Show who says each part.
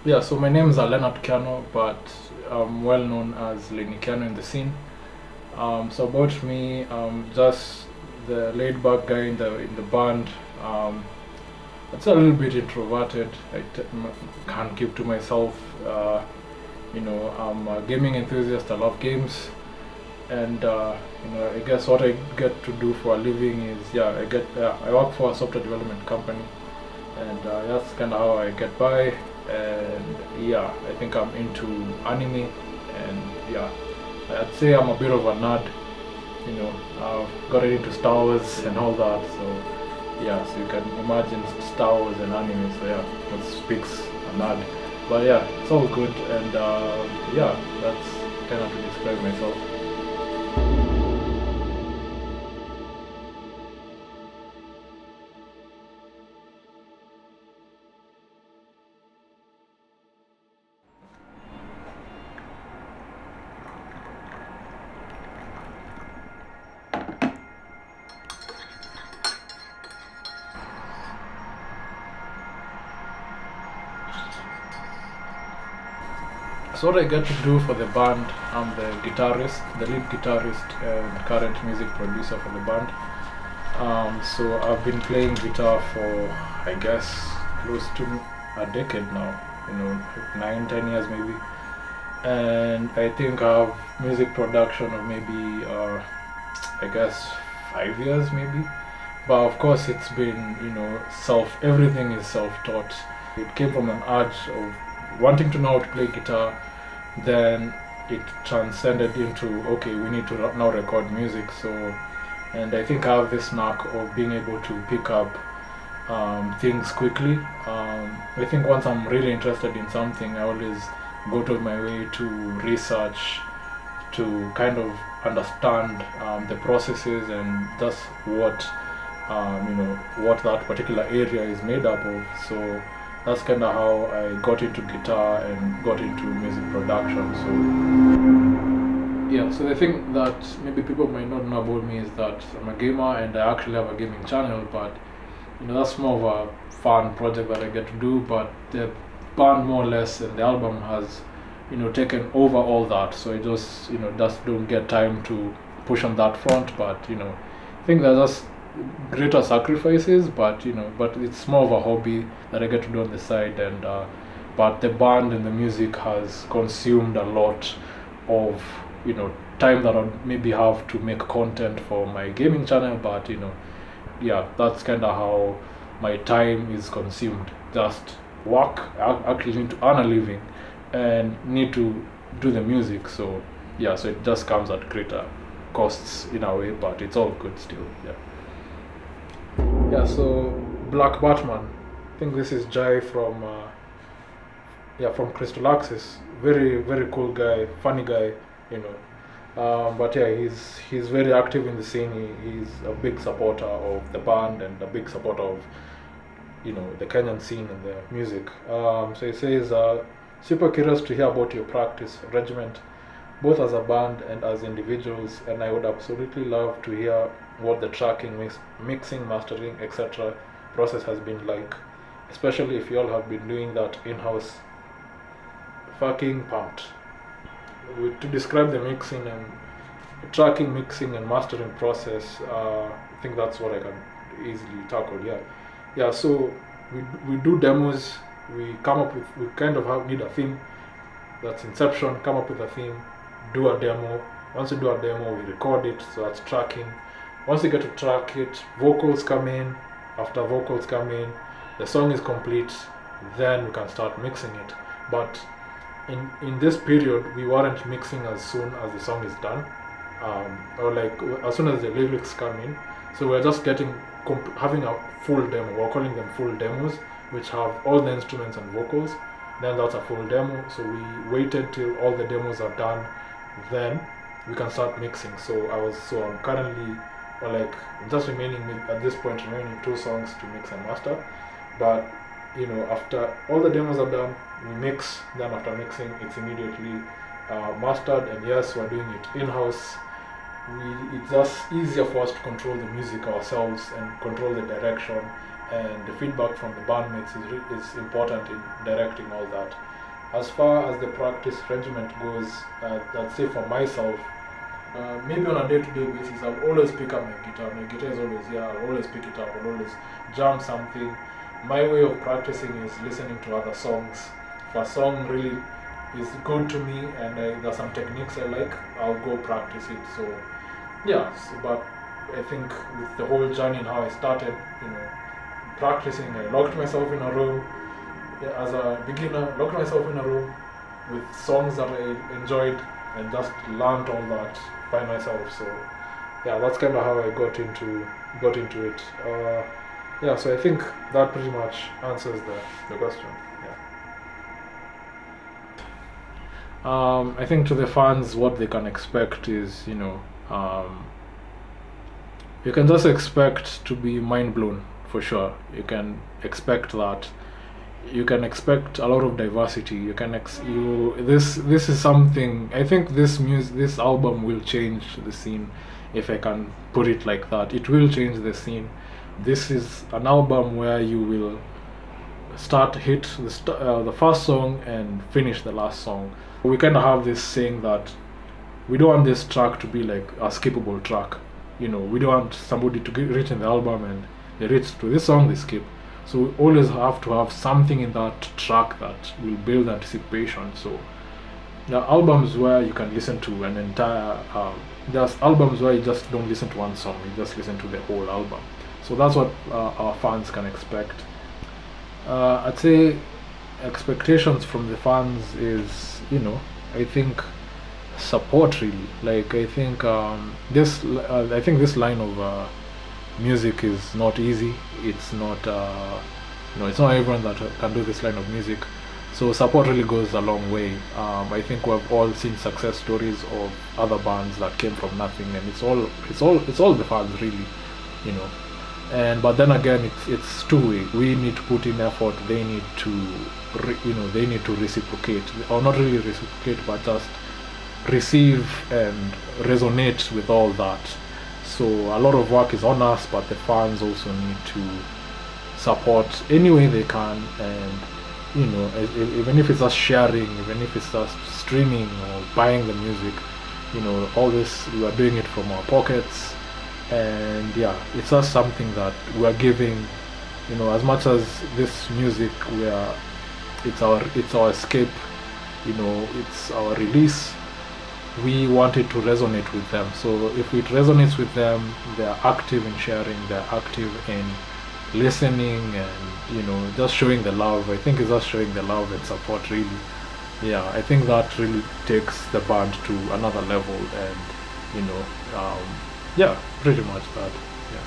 Speaker 1: Yeah, so my name is Lenny Kiano, but I'm well known as Lenny Kiano in the scene. So about me, just the laid back guy in the band. Um, it's a little bit introverted. Can't keep to myself. I'm a gaming enthusiast. I love games, and I guess what I get to do for a living is I work for a software development company, and that's kind of how I get by. And yeah, I think I'm into anime, and yeah, I'd say I'm a bit of a nerd. I've got into Star Wars and all that. So yeah, so you can imagine Star Wars and anime. So yeah, that speaks a nerd. But yeah, it's all good, and yeah, that's kind of to describe myself. So what I get to do for the band, I'm the guitarist, the lead guitarist and current music producer for the band. So I've been playing guitar for, I guess, close to a decade now, 9, 10 years maybe. And I think I have music production of maybe, I guess, 5 years maybe. But of course it's been, everything is self-taught. It came from an urge of wanting to know how to play guitar, then it transcended into, okay, we need to now record music. So, and I think I have this knack of being able to pick up things quickly. I think once I'm really interested in something, I always go to my way to research, to kind of understand the processes and just what that particular area is made up of. So that's kind of how I got into guitar and got into music production. So yeah, so the thing that maybe people might not know about me is that I'm a gamer and I actually have a gaming channel, but that's more of a fun project that I get to do. But the band more or less and the album has taken over all that, so I just don't get time to push on that front. But I think there's just greater sacrifices, but it's more of a hobby that I get to do on the side. And but the band and the music has consumed a lot of time that I maybe have to make content for my gaming channel. But yeah, that's kind of how my time is consumed. Just work. I actually need to earn a living and need to do the music. So yeah, so it just comes at greater costs in a way, but it's all good still. Yeah. Yeah, so Black Batman. I think this is Jai from from Crystal Axis. Very very cool guy, funny guy, you know. But yeah, he's very active in the scene. He's a big supporter of the band and a big supporter of the Kenyan scene and the music. So he says, super curious to hear about your practice regiment, both as a band and as individuals, and I would absolutely love to hear what the tracking, mixing, mastering, etc. process has been like, especially if you all have been doing that in-house. Fucking pumped. To describe the mixing and tracking, mixing, and mastering process, I think that's what I can easily tackle. Yeah, yeah. So we do demos. We kind of need a theme. That's inception. Come up with a theme. Do a demo. Once you do a demo, we record it. So that's tracking. Once you get to track it, vocals come in. After vocals come in, the song is complete. Then we can start mixing it. But in this period, we weren't mixing as soon as the song is done, or like as soon as the lyrics come in. So we're just having a full demo. We're calling them full demos, which have all the instruments and vocals. Then that's a full demo. So we waited till all the demos are done, then we can start mixing. So I'm currently, or like just remaining at this point remaining 2 songs to mix and master. But after all the demos are done, we mix. Then after mixing, it's immediately mastered. And yes, we're doing it in-house. It's just easier for us to control the music ourselves and control the direction and the feedback from the bandmates is important in directing all that. As far as the practice regimen goes, I'd say for myself, maybe on a day-to-day basis, I'll always pick up my guitar. My guitar is always here. I'll always pick it up. I'll always jam something. My way of practicing is listening to other songs. If a song really is good to me and there's some techniques I like, I'll go practice it. So yeah, but I think with the whole journey and how I started, practicing, I locked myself in a room as a beginner, locked myself in a room with songs that I enjoyed and just learned all that by myself. So yeah, that's kind of how I got into it. Yeah, so I think that pretty much answers the question. Yeah. I think to the fans, what they can expect is, you can just expect to be mind blown for sure. You can expect that. You can expect a lot of diversity. You can this is something. I think this album will change the scene, if I can put it like that. It will change the scene. This is an album where you will hit the first song and finish the last song. We kind of have this saying that we don't want this track to be like a skippable track. We don't want somebody to reach in the album and they reach to this song, they skip. So we always have to have something in that track that will build anticipation. So there are albums where you can listen to an entire, there's albums where you just don't listen to one song, you just listen to the whole album. So that's what our fans can expect. I'd say expectations from the fans is, I think support really. Like I think this line of music is not easy. It's not it's not everyone that can do this line of music. So support really goes a long way. I think we've all seen success stories of other bands that came from nothing, and it's all the fans really, but then again it's two-way. We need to put in effort, they need to reciprocate, or not really reciprocate, but just receive and resonate with all that. So a lot of work is on us, but the fans also need to support any way they can, and even if it's just sharing, even if it's just streaming or buying the music, all this, we are doing it from our pockets. And yeah, it's just something that we are giving, as much as this music, it's our escape, it's our release. We want it to resonate with them. So if it resonates with them, they're active in sharing, they're active in listening, and just showing the love. I think it's just showing the love and support really. Yeah, I think that really takes the band to another level, and yeah, pretty much that. Yeah.